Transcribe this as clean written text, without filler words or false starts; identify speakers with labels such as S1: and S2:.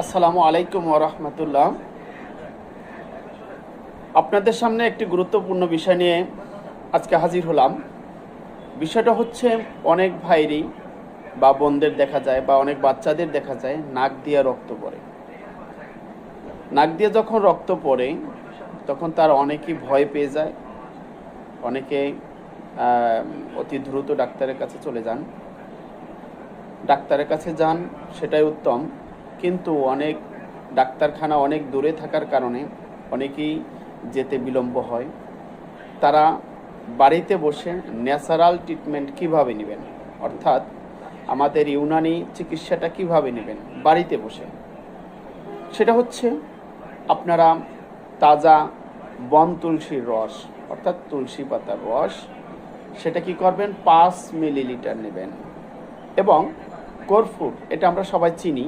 S1: আসসালামু আলাইকুম ওয়া রাহমাতুল্লাহ। আপনাদের সামনে একটি গুরুত্বপূর্ণ বিষয় নিয়ে আজকে হাজির হলাম। বিষয়টা হচ্ছে, অনেক ভাইরই বা বোনদের দেখা যায় বা অনেক বাচ্চাদের দেখা যায় নাক দিয়ে রক্ত পড়ে। নাক দিয়ে যখন রক্ত পড়ে তখন তার অনেকেই ভয় পেয়ে যায়, অনেকে অতি দ্রুত ডাক্তারের কাছে চলে যান। ডাক্তারের কাছে যান, সেটাই উত্তম, কিন্তু অনেক ডাক্তারখানা অনেক দূরে থাকার কারণে অনেকেই যেতে বিলম্ব হয়। তারা বাড়িতে বসে ন্যাচারাল ট্রিটমেন্ট কিভাবে নেবেন, অর্থাৎ আমাদের ইউনানি চিকিৎসাটা কিভাবে নেবেন বাড়িতে বসে, সেটা হচ্ছে আপনারা তাজা বন তুলসীর রস অর্থাৎ তুলসী পাতার রস, সেটা কি করবেন 5 মিলিলিটার নেবেন এবং কর্পূর, এটা আমরা সবাই চিনি,